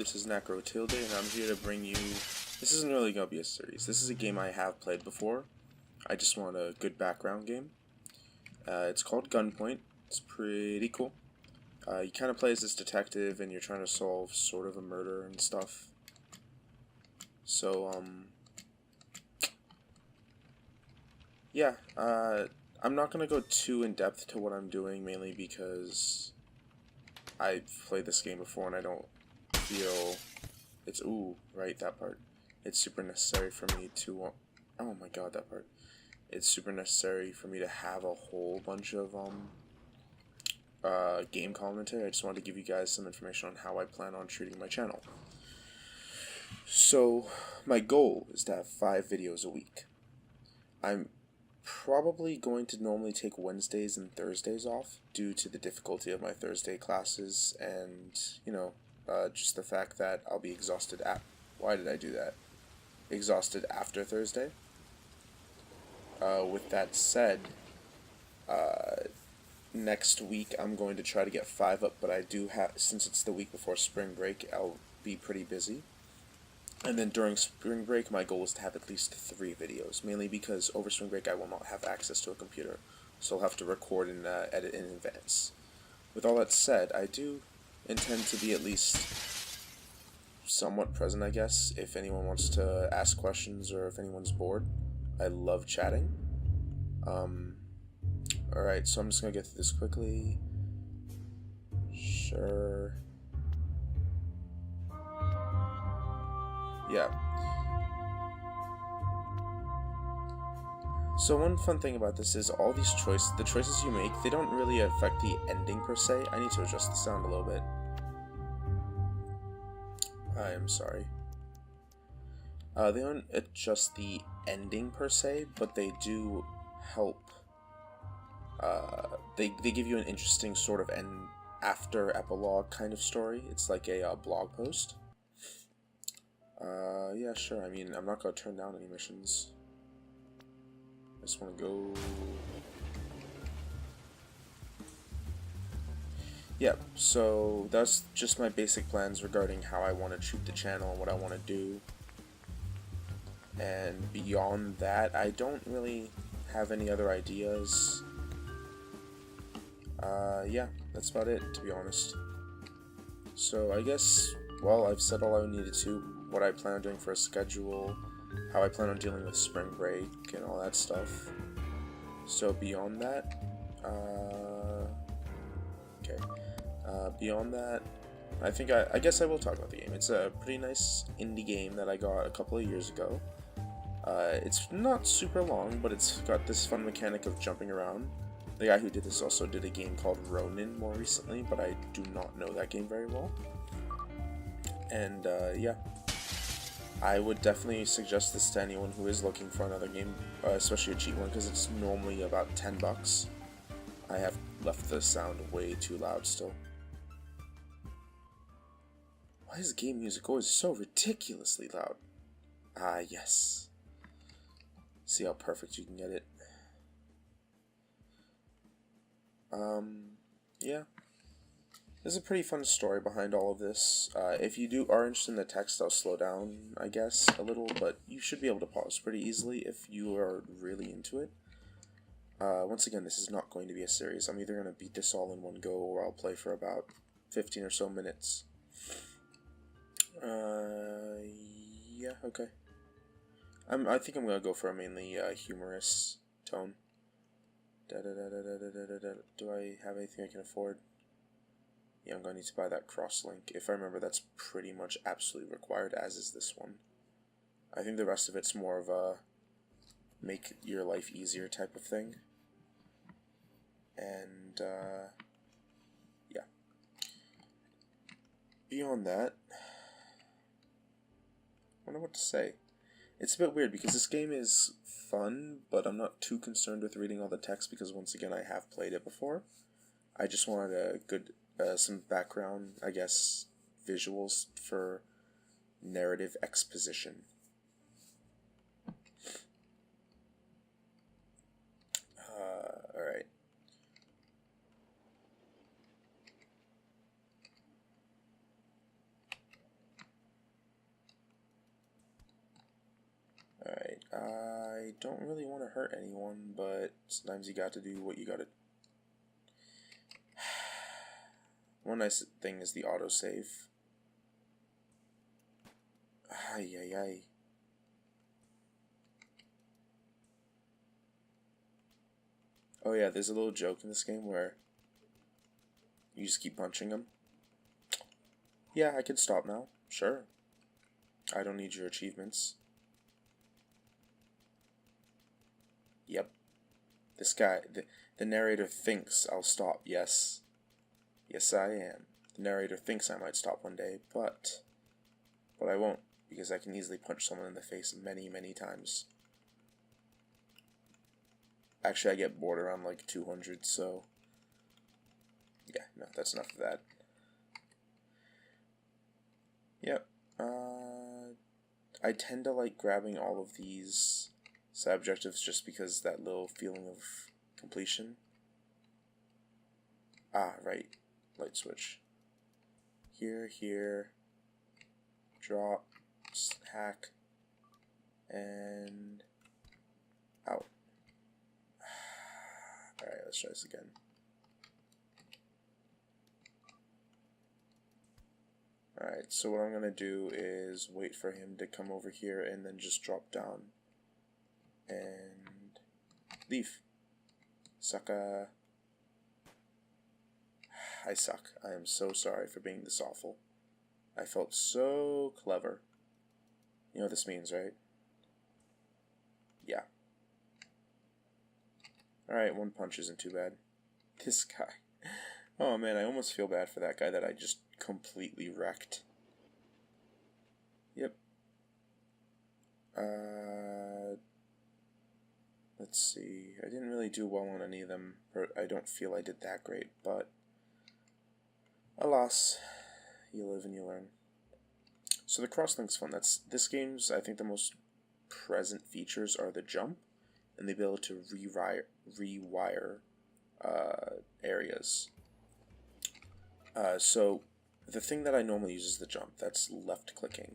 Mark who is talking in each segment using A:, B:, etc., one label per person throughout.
A: this is Nacrotilde, and I'm here to bring you... This isn't really going to be a series. This is a game I have played before. I just want a good background game. It's called Gunpoint. It's pretty cool. You kind of play as this detective, and you're trying to solve sort of a murder and stuff. So, yeah, I'm not going to go too in-depth to what I'm doing, mainly because I've played this game before and I don't feel it's, ooh, right, that part. It's super necessary for me to, oh my god, that part. It's super necessary for me to have a whole bunch of, game commentary. I just wanted to give you guys some information on how I plan on treating my channel. So, my goal is to have 5 videos a week. I'm probably going to normally take Wednesdays and Thursdays off due to the difficulty of my Thursday classes and, you know, just the fact that I'll be exhausted why did I do that? Exhausted after Thursday. With that said, next week I'm going to try to get 5 up, but I do have, since it's the week before spring break, I'll be pretty busy. And then during spring break, my goal is to have at least 3 videos, mainly because over spring break I will not have access to a computer, so I'll have to record and edit in advance. With all that said, I do intend to be at least somewhat present, I guess, if anyone wants to ask questions or if anyone's bored. I love chatting. Alright, so I'm just gonna get through this quickly. Sure. Yeah. So one fun thing about this is all these the choices you make, they don't really affect the ending per se. I need to adjust the sound a little bit. I am sorry. They don't adjust the ending per se, but they do help. They give you an interesting sort of after epilogue kind of story. It's like a blog post. Yeah, sure. I mean, I'm not gonna turn down any missions. I just wanna go... Yeah, so that's just my basic plans regarding how I want to treat the channel and what I want to do. And beyond that, I don't really have any other ideas. Yeah, that's about it, to be honest. So I guess, well, I've said all I needed to. What I plan on doing for a schedule, how I plan on dealing with spring break, and all that stuff. So beyond that, beyond that, I guess I will talk about the game. It's a pretty nice indie game that I got a couple of years ago. It's not super long, but it's got this fun mechanic of jumping around. The guy who did this also did a game called Ronin more recently, but I do not know that game very well. And, yeah. I would definitely suggest this to anyone who is looking for another game, especially a cheap one, because it's normally about $10. I have left the sound way too loud still. Why is game music always so ridiculously loud? Ah, yes. See how perfect you can get it. Yeah. There's a pretty fun story behind all of this. If you are interested in the text, I'll slow down, I guess, a little, but you should be able to pause pretty easily if you are really into it. Once again, this is not going to be a series. I'm either going to beat this all in one go, or I'll play for about 15 or so minutes. Yeah, okay. I think I'm going to go for a mainly humorous tone. Do I have anything I can afford? Yeah, I'm going to need to buy that cross-link. If I remember, that's pretty much absolutely required, as is this one. I think the rest of it's more of a make your life easier type of thing. And, yeah. Beyond that, I don't know what to say. It's a bit weird because this game is fun, but I'm not too concerned with reading all the text because, once again, I have played it before. I just wanted a good... some background, I guess, visuals for narrative exposition. Alright. don't really want to hurt anyone, but sometimes you got to do what you got to. One nice thing is the autosave. Ay, ay, ay. Oh yeah, there's a little joke in this game where you just keep punching them. Yeah, I can stop now. Sure. I don't need your achievements. Yep. This guy, the narrator thinks I'll stop. Yes. Yes, I am. The narrator thinks I might stop one day, but I won't, because I can easily punch someone in the face many, many times. Actually, I get bored around like 200, so yeah, no, that's enough of that. Yep. I tend to like grabbing all of these side objectives just because that little feeling of completion. Ah, right. Light switch. Here, here. Drop. Hack. And out. Alright, let's try this again. Alright, so what I'm going to do is wait for him to come over here and then just drop down. And leave. Sucka. I suck. I am so sorry for being this awful. I felt so clever. You know what this means, right? Yeah. Alright, one punch isn't too bad. This guy. Oh man, I almost feel bad for that guy that I just completely wrecked. Yep. Let's see. I didn't really do well on any of them. Or I don't feel I did that great, but alas, you live and you learn. So the crosslink's fun. This game's, I think, the most present features are the jump and the ability to rewire areas. So the thing that I normally use is the jump. That's left clicking.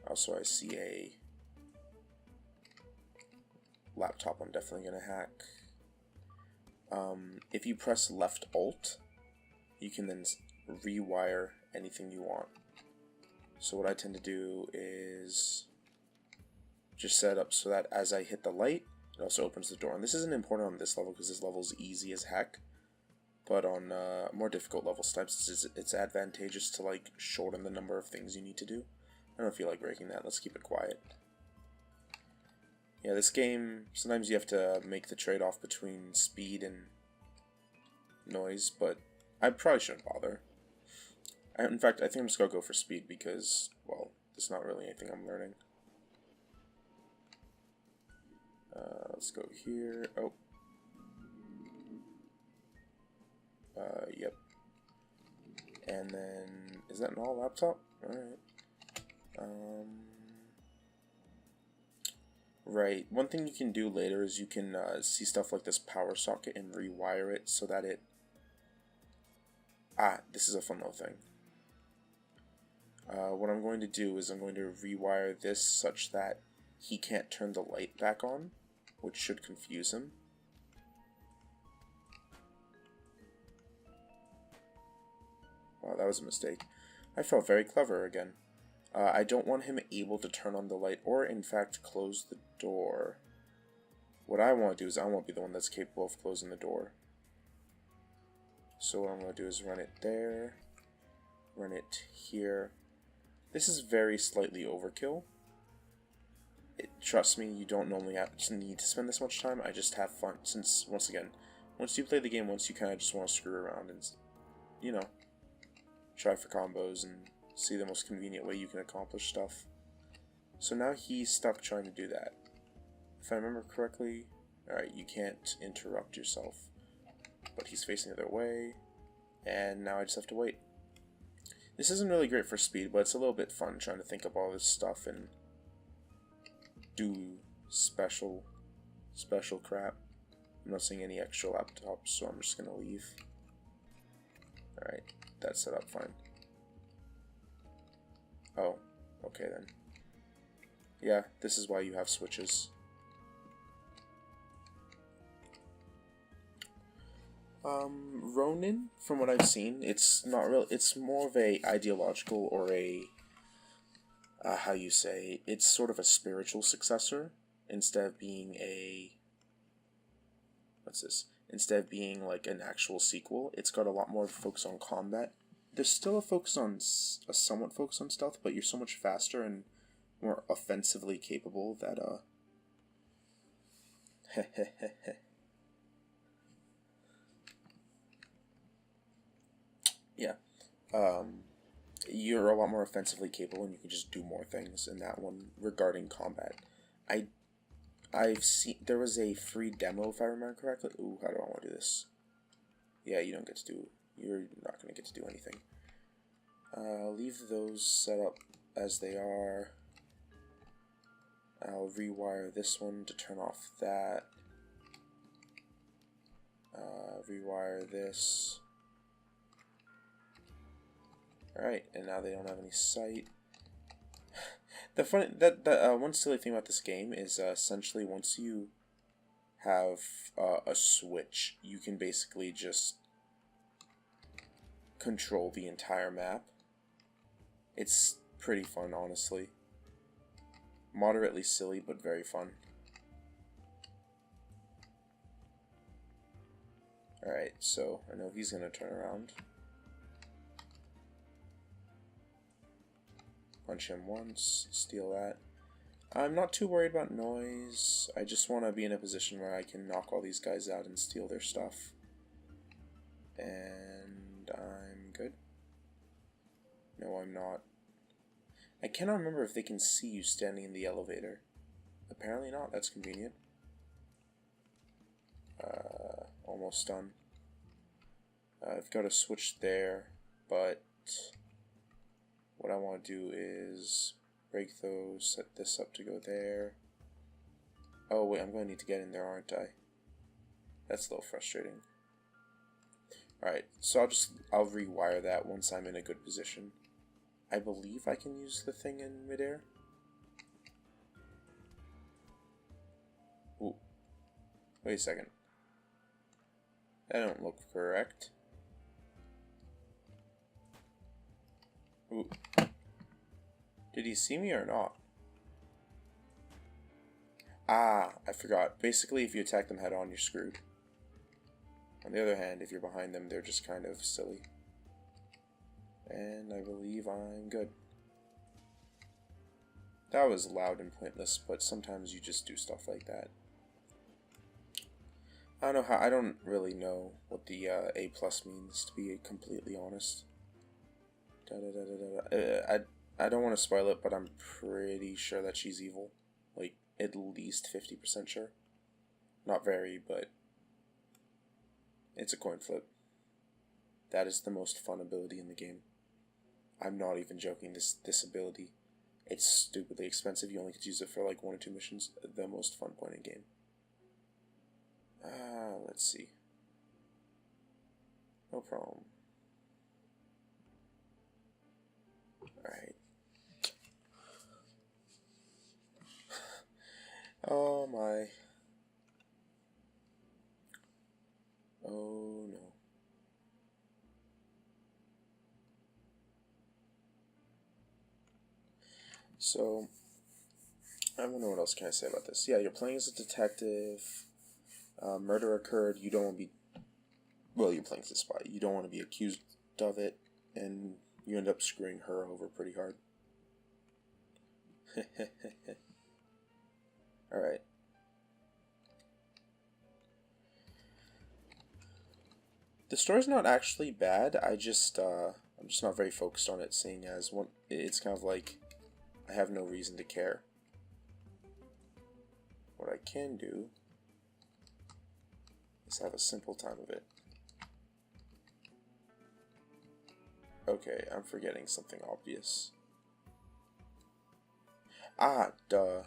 A: Also, I see a laptop I'm definitely going to hack. If you press left alt, you can then rewire anything you want. So what I tend to do is just set it up so that as I hit the light, it also opens the door. And this isn't important on this level because this level is easy as heck. But on more difficult level types, it's advantageous to like shorten the number of things you need to do. I don't feel like breaking that. Let's keep it quiet. Yeah, this game, sometimes you have to make the trade-off between speed and noise, but I probably shouldn't bother. In fact, I think I'm just going to go for speed because, well, there's not really anything I'm learning. Let's go here. Oh. Yep. And then, is that an all laptop? Alright. Right. One thing you can do later is you can see stuff like this power socket and rewire it so that it... Ah, this is a fun little thing. What I'm going to do is I'm going to rewire this such that he can't turn the light back on, which should confuse him. Wow, that was a mistake. I felt very clever again. I don't want him able to turn on the light or, in fact, close the door. What I want to do is I want to be the one that's capable of closing the door. So what I'm going to do is run it there, run it here. This is very slightly overkill. Trust me, you don't normally need to spend this much time. I just have fun since, once again, once you play the game once, you kind of just want to screw around and, you know, try for combos and see the most convenient way you can accomplish stuff. So now he's stuck trying to do that. If I remember correctly, alright, you can't interrupt yourself. But he's facing the other way, and now I just have to wait. This isn't really great for speed, but it's a little bit fun trying to think of all this stuff and do special crap. I'm not seeing any extra laptops, so I'm just gonna leave. Alright, that's set up fine. Oh, okay then. Yeah, this is why you have switches. Ronin, from what I've seen, it's not real. It's more of a ideological or a how you say. It's sort of a spiritual successor instead of being a what's this? Instead of being like an actual sequel. It's got a lot more focus on combat. There's still a focus on a somewhat focus on stealth, but you're so much faster and more offensively capable that yeah. You're a lot more offensively capable and you can just do more things in that one regarding combat. I've seen there was a free demo if I remember correctly. Ooh, how do I want to do this? Yeah, you don't get to do. You're not going to get to do anything. Leave those set up as they are. I'll rewire this one to turn off that. Rewire this. Alright, and now they don't have any sight. The funny one silly thing about this game is essentially once you have a switch, you can basically just control the entire map. It's pretty fun, honestly. Moderately silly, but very fun. Alright, so I know he's gonna turn around. Punch him once, steal that. I'm not too worried about noise. I just want to be in a position where I can knock all these guys out and steal their stuff. And I'm good. No, I'm not. I cannot remember if they can see you standing in the elevator. Apparently not. That's convenient. Almost done. I've got a switch there, but what I want to do is break those, set this up to go there. Oh wait, I'm going to need to get in there, aren't I? That's a little frustrating. Alright, so I'll rewire that once I'm in a good position. I believe I can use the thing in midair. Ooh. Wait a second. That don't look correct. Ooh. Did he see me or not? Ah, I forgot. Basically, if you attack them head on, you're screwed. On the other hand, if you're behind them, they're just kind of silly. And I believe I'm good. That was loud and pointless, but sometimes you just do stuff like that. I don't really know what the A+ means, to be completely honest. I don't want to spoil it, but I'm pretty sure that she's evil. Like, at least 50% sure. Not very, but it's a coin flip. That is the most fun ability in the game. I'm not even joking, this ability. It's stupidly expensive, you only get to use it for like 1 or 2 missions. The most fun point in game. Let's see. No problem. Alright. Oh my. Oh no. So, I don't know what else can I say about this. Yeah, you're playing as a detective. Murder occurred. You don't want to be... Well, you're playing as a spy. You don't want to be accused of it, and you end up screwing her over pretty hard. Alright. The story's not actually bad. I'm just not very focused on it, seeing as it's kind of like I have no reason to care. What I can do is have a simple time of it. Okay, I'm forgetting something obvious. Ah, duh.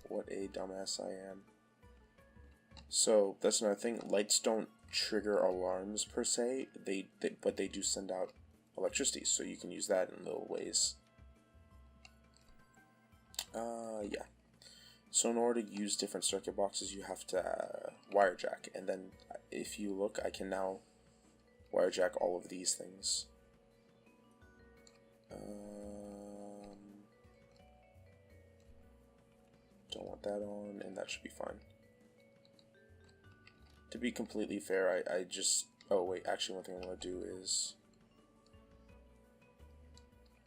A: What a dumbass I am. So, that's another thing. Lights don't trigger alarms per se, but they do send out electricity, so you can use that in little ways. Yeah. So in order to use different circuit boxes, you have to wire jack, and then if you look, I can now wirejack all of these things. Don't want that on, and that should be fine. To be completely fair, I just... Oh, wait, actually one thing I want to do is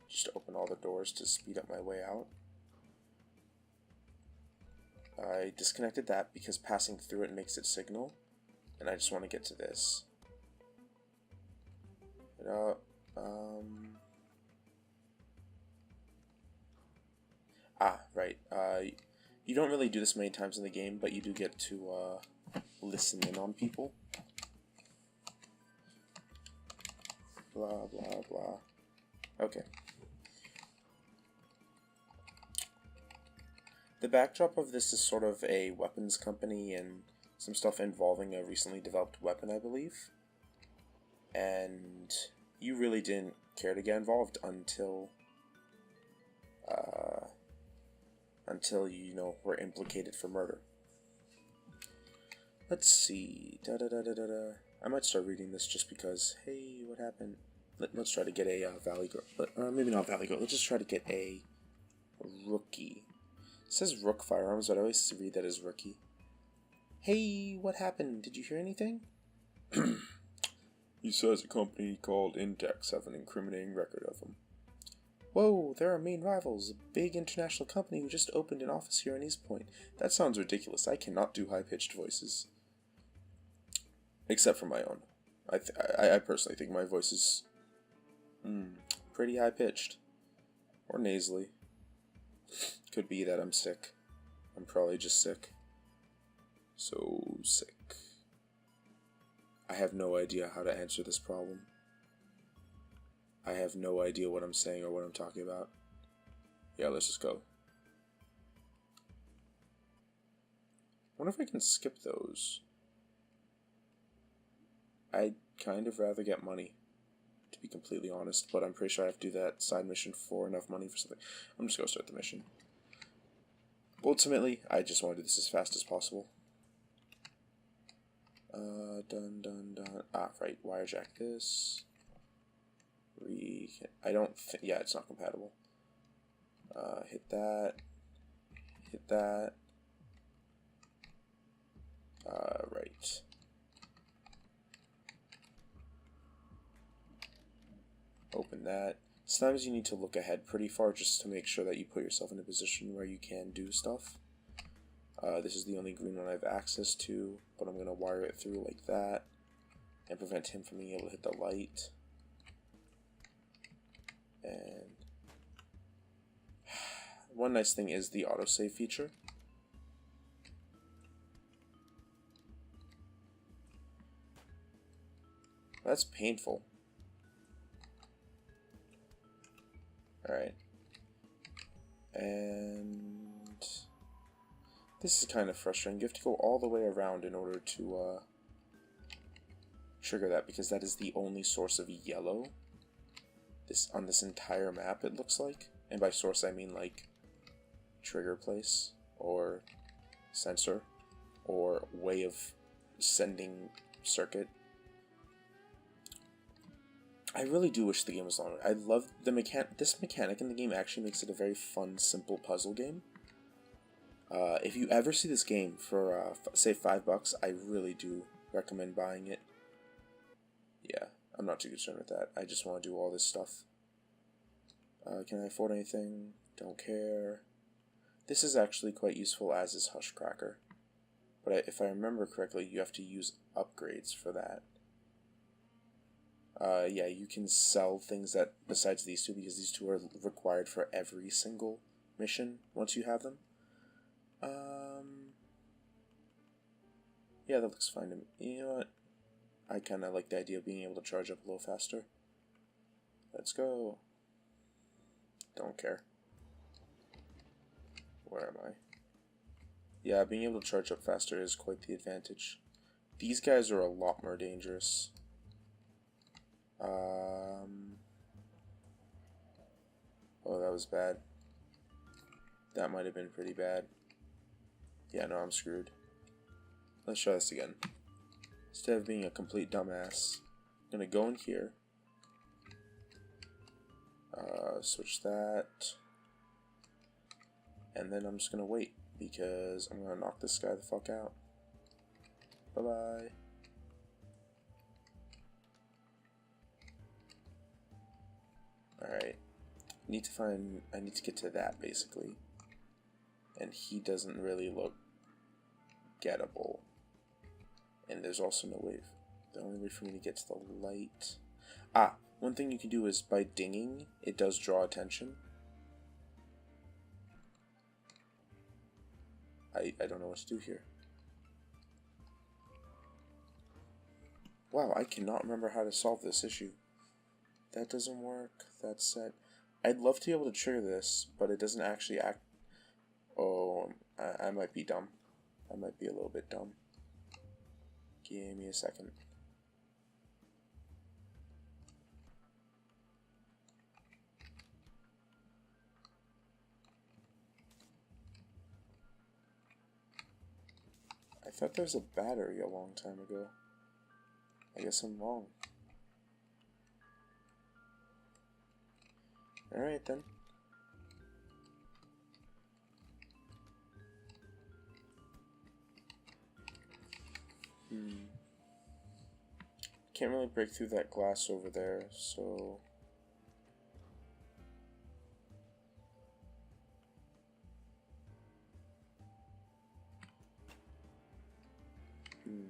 A: just open all the doors to speed up my way out. I disconnected that because passing through it makes it signal, and I just want to get to this. Right. You don't really do this many times in the game, but you do get to listen in on people. Blah, blah, blah. Okay. The backdrop of this is sort of a weapons company and some stuff involving a recently developed weapon, I believe. And you really didn't care to get involved until you know, were implicated for murder. Let's see. I might start reading this just because, hey, what happened? Let's try to get a Valley Girl. Maybe not Valley Girl. Let's just try to get a rookie. It says Rook Firearms, but I always read that as rookie. Hey, what happened? Did you hear anything? He says a company called Index have an incriminating record of him. Whoa, they're our main rivals, a big international company who just opened an office here in East Point. That sounds ridiculous. I cannot do high-pitched voices. Except for my own. I personally think my voice is pretty high-pitched. Or nasally. Could be that I'm sick. I'm probably just sick. So sick. I have no idea how to answer this problem. I have no idea what I'm saying or what I'm talking about. Yeah, let's just go. Wonder if I can skip those. I'd kind of rather get money, to be completely honest, but I'm pretty sure I have to do that side mission for enough money for something. I'm just going to start the mission. Ultimately, I just want to do this as fast as possible. Done. Right, wirejack this. I don't think, yeah, it's not compatible. Hit that. Right. Open that. Sometimes you need to look ahead pretty far just to make sure that you put yourself in a position where you can do stuff. This is the only green one I have access to, but I'm going to wire it through like that and prevent him from being able to hit the light. And one nice thing is the autosave feature. That's painful. Alright. And this is kind of frustrating. You have to go all the way around in order to trigger that, because that is the only source of yellow on this entire map, it looks like. And by source I mean like trigger place or sensor or way of sending circuit. I really do wish the game was longer. I love the this mechanic in the game actually makes it a very fun, simple puzzle game. If you ever see this game for say $5, I really do recommend buying it. Yeah, I'm not too concerned with that. I just want to do all this stuff. Can I afford anything? Don't care. This is actually quite useful, as is Hushcracker. But if I remember correctly, you have to use upgrades for that. Yeah, you can sell things that besides these two, because these two are required for every single mission once you have them. Yeah, that looks fine to me. You know what? I kind of like the idea of being able to charge up a little faster. Let's go. Don't care. Where am I? Yeah, being able to charge up faster is quite the advantage. These guys are a lot more dangerous. Oh, that was bad. That might have been pretty bad. Yeah, no, I'm screwed. Let's try this again. instead of being a complete dumbass, I'm gonna go in here, switch that, and then I'm just gonna wait because I'm gonna knock this guy the fuck out. Bye bye. Alright. I need to get to that basically. And he doesn't really look gettable. And there's also no wave. The only way for me to get to the light. Ah, one thing you can do is by dinging, it does draw attention. I don't know what to do here. Wow, I cannot remember how to solve this issue. That doesn't work. That's set. I'd love to be able to trigger this, but it doesn't actually act. Oh, I might be dumb. I might be a little bit dumb. Give me a second. I thought there was a battery a long time ago. I guess I'm wrong. Alright then. Can't really break through that glass over there, so... I'm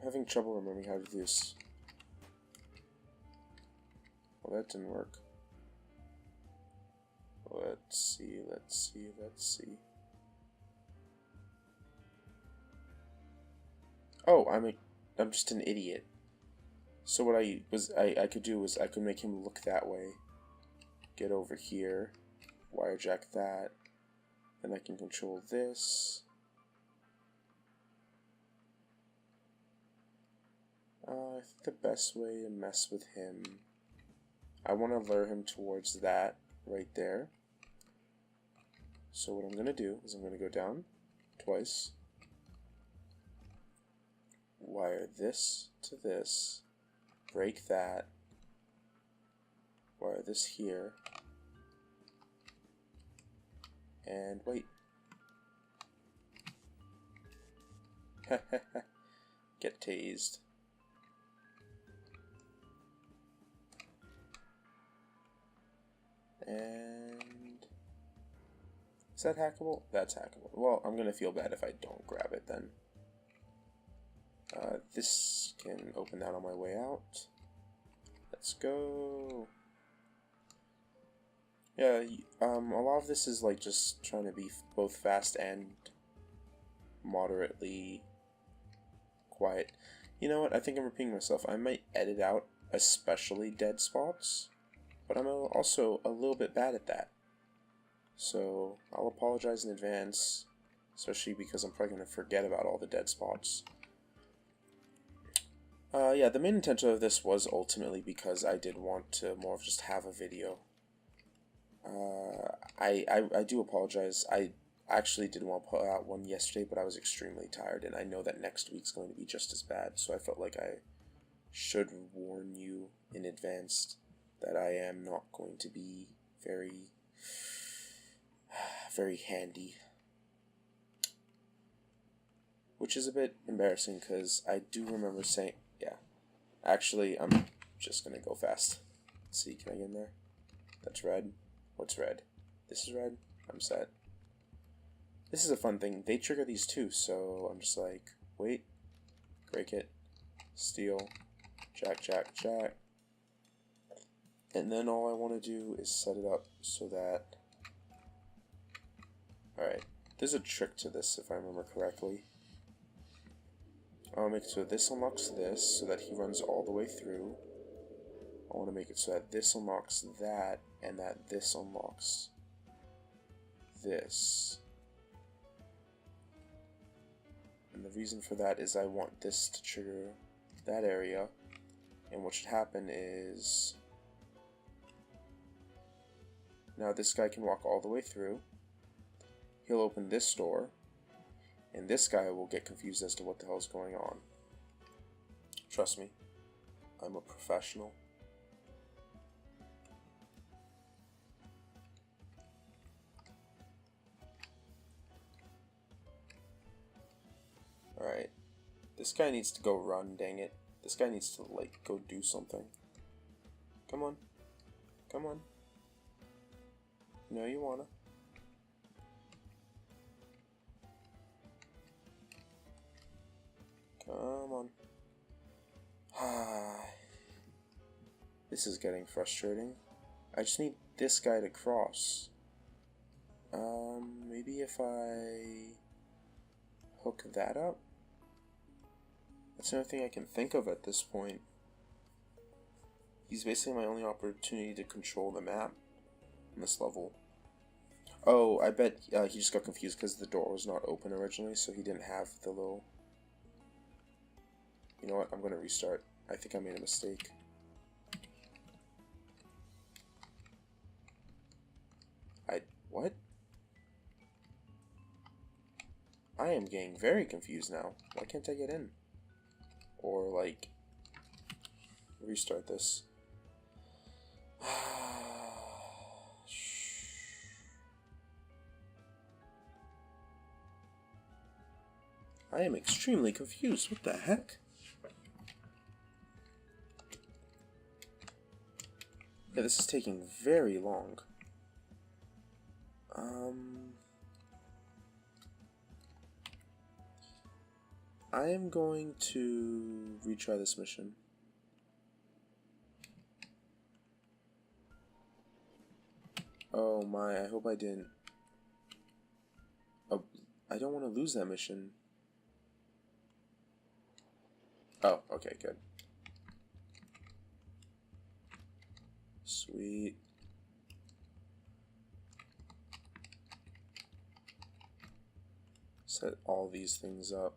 A: having trouble remembering how to do this. Well, that didn't work. Let's see. Oh, I'm just an idiot. So what I could do was I could make him look that way. Get over here. Wirejack that. Then I can control this. I think the best way to mess with him, I want to lure him towards that right there. So what I'm going to do is I'm going to go down twice, wire this to this, break that, wire this here, and wait. Get tased. And is that hackable? That's hackable. Well, I'm gonna feel bad if I don't grab it then. This can open that on my way out. Let's go. Yeah, a lot of this is like just trying to be both fast and moderately quiet. You know what? I think I'm repeating myself. I might edit out especially dead spots, but I'm also a little bit bad at that. So I'll apologize in advance, especially because I'm probably going to forget about all the dead spots. Yeah, the main intention of this was ultimately because I did want to more of just have a video. I do apologize. I actually did want to put out one yesterday, but I was extremely tired, and I know that next week's going to be just as bad, so I felt like I should warn you in advance that I am not going to be very handy. Which is a bit embarrassing because I do remember saying, yeah. Actually, I'm just going to go fast. Let's see, can I get in there? That's red. What's red? This is red. I'm set. This is a fun thing. They trigger these too, so I'm just like, wait, break it, steal, jack, jack, jack. And then all I want to do is set it up so that... Alright, there's a trick to this if I remember correctly. I'll make it so this unlocks this, so that he runs all the way through. I want to make it so that this unlocks that, and that this unlocks this. And the reason for that is I want this to trigger that area, and what should happen is... Now this guy can walk all the way through. He'll open this door, and this guy will get confused as to what the hell is going on. Trust me, I'm a professional. Alright. This guy needs to go run, dang it. This guy needs to, like, go do something. Come on. Come on. You know you wanna. Come on. This is getting frustrating. I just need this guy to cross. Maybe if I hook that up? That's the only thing I can think of at this point. He's basically my only opportunity to control the map in this level. Oh, I bet he just got confused because the door was not open originally, so he didn't have the little... You know what? I'm going to restart. I think I made a mistake. What? I am getting very confused now. Why can't I get in? Or, like, restart this. I am extremely confused. What the heck? Yeah, this is taking very long. I am going to retry this mission. Oh my, I hope I didn't. Oh, I don't want to lose that mission. Oh, okay, good. Sweet. Set all these things up.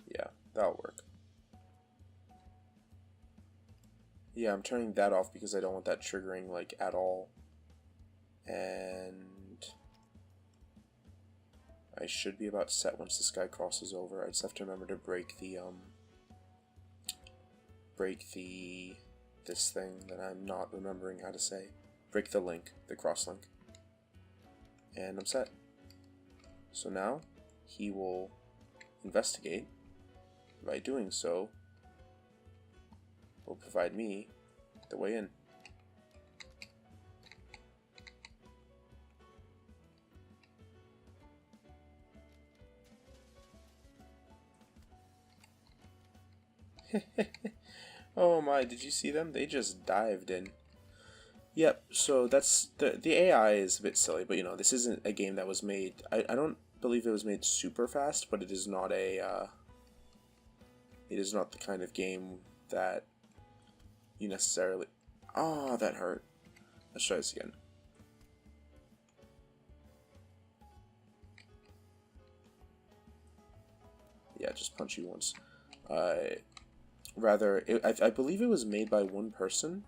A: Yeah, that'll work. Yeah, I'm turning that off because I don't want that triggering, like, at all. And I should be about set once this guy crosses over. I just have to remember to break the, this thing that I'm not remembering how to say. Break the link, the cross link. And I'm set. So now, he will investigate. By doing so, will provide me the way in. Oh my, did you see them? They just dived in. Yep, so that's the AI is a bit silly, but you know, this isn't a game that was made, I don't believe it was made super fast, but it is not a it is not the kind of game that you necessarily... Oh, that hurt. Let's try this again. Yeah, just punch you once. Rather, I believe it was made by one person.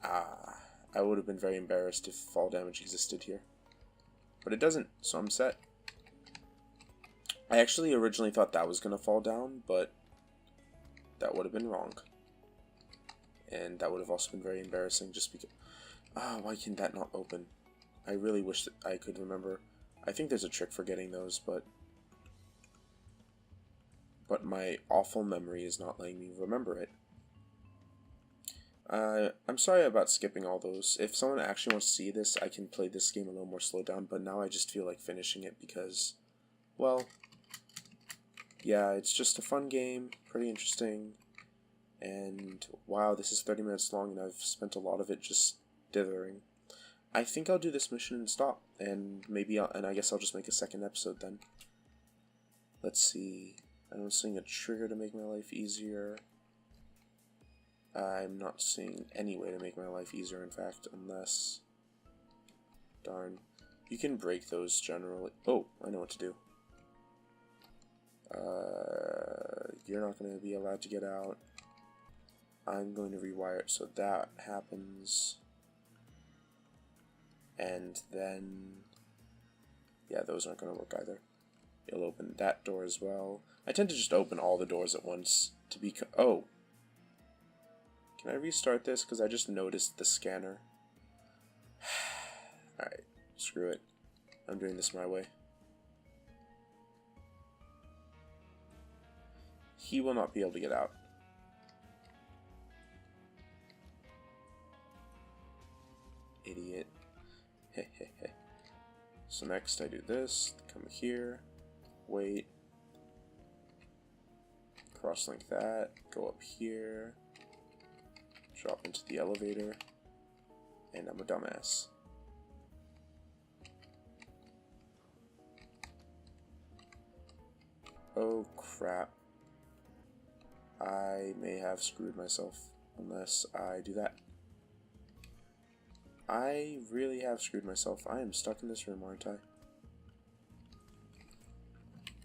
A: I would have been very embarrassed if fall damage existed here. But it doesn't, so I'm set. I actually originally thought that was going to fall down, but that would have been wrong. And that would have also been very embarrassing just because... why can that not open? I really wish that I could remember. I think there's a trick for getting those, but my awful memory is not letting me remember it. I'm sorry about skipping all those. If someone actually wants to see this, I can play this game a little more slowed down, but now I just feel like finishing it because, well, yeah, it's just a fun game, pretty interesting, and wow, this is 30 minutes long and I've spent a lot of it just dithering. I think I'll do this mission and stop, and maybe I guess I'll just make a second episode then. Let's see. I don't see a trigger to make my life easier. I'm not seeing any way to make my life easier, in fact, unless... Darn. You can break those generally. Oh, I know what to do. You're not going to be allowed to get out. I'm going to rewire it so that happens. And then... Yeah, those aren't going to work either. You'll open that door as well. I tend to just open all the doors at once to be... Oh! Can I restart this? Because I just noticed the scanner. Alright, screw it. I'm doing this my way. He will not be able to get out. Idiot. Hehehe. So next I do this, come here, wait, cross-link that, go up here, drop into the elevator, and I'm a dumbass. Oh crap. I may have screwed myself unless I do that. I really have screwed myself. I am stuck in this room, aren't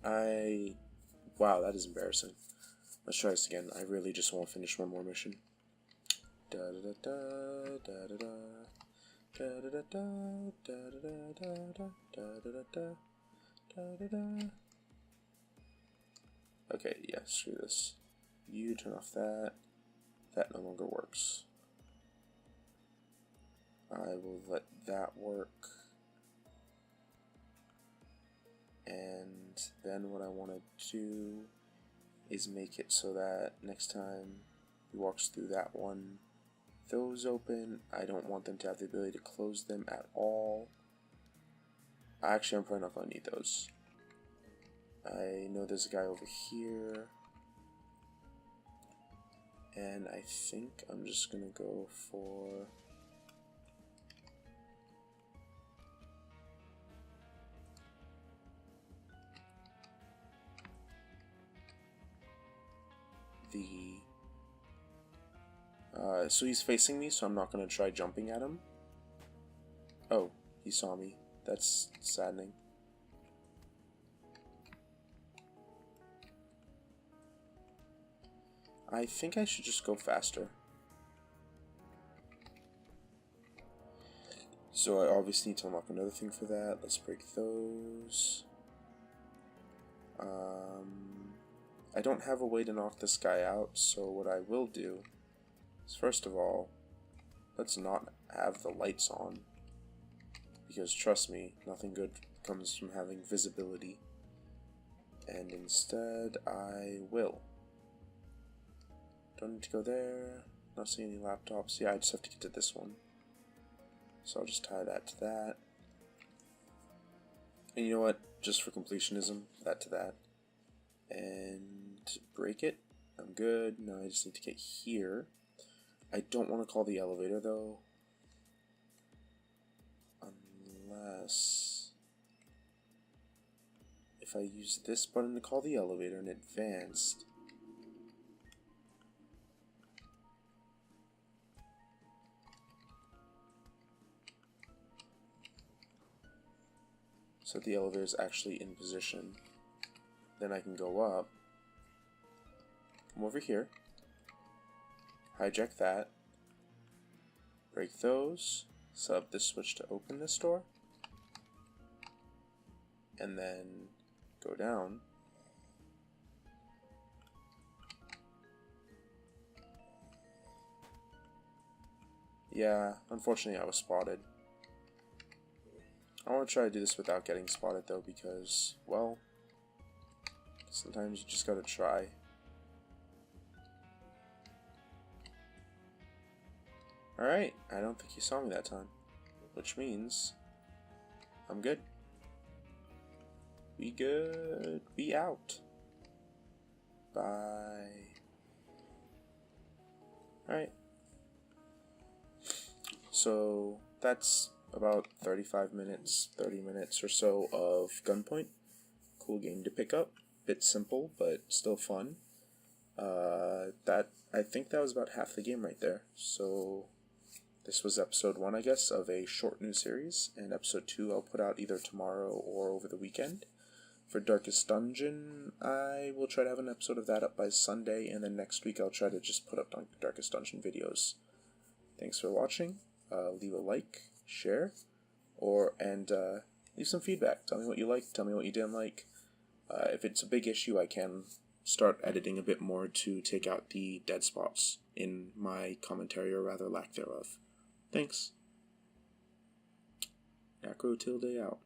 A: I? Wow, that is embarrassing. Let's try this again. I really just want to finish one more mission. Da da da da da da da da da da da da da da. Okay, yeah, screw this. You turn off that. That no longer works. I will let that work. And then what I want to do is make it so that next time he walks through that one, those open. I don't want them to have the ability to close them at all. Actually, I'm probably not going to need those. I know there's a guy over here. And I think I'm just going to go for... so he's facing me, so I'm not going to try jumping at him. Oh, he saw me. That's saddening. I think I should just go faster. So I obviously need to unlock another thing for that. Let's break those. I don't have a way to knock this guy out, so what I will do is, first of all, let's not have the lights on, because trust me, nothing good comes from having visibility, and instead I will. Don't need to go there, not seeing any laptops. Yeah, I just have to get to this one, so I'll just tie that to that, and you know what, just for completionism, that to that, and break it. I'm good. Now I just need to get here. I don't want to call the elevator though, unless if I use this button to call the elevator in advanced, so the elevator is actually in position, then I can go up, come over here, hijack that, break those, sub this switch to open this door, and then go down. Yeah, unfortunately I was spotted. I want to try to do this without getting spotted though, because, well, sometimes you just gotta try. Alright, I don't think he saw me that time, which means I'm good. We good. We out. Bye. Alright. So that's about 35 minutes, 30 minutes or so of Gunpoint. Cool game to pick up. Bit simple, but still fun. I think that was about half the game right there. So this was episode 1, I guess, of a short new series, and episode 2 I'll put out either tomorrow or over the weekend. For Darkest Dungeon, I will try to have an episode of that up by Sunday, and then next week I'll try to just put up Darkest Dungeon videos. Thanks for watching. Leave a like, share, and leave some feedback. Tell me what you liked, tell me what you didn't like. If it's a big issue, I can start editing a bit more to take out the dead spots in my commentary, or rather lack thereof. Thanks. Nacrotilde out.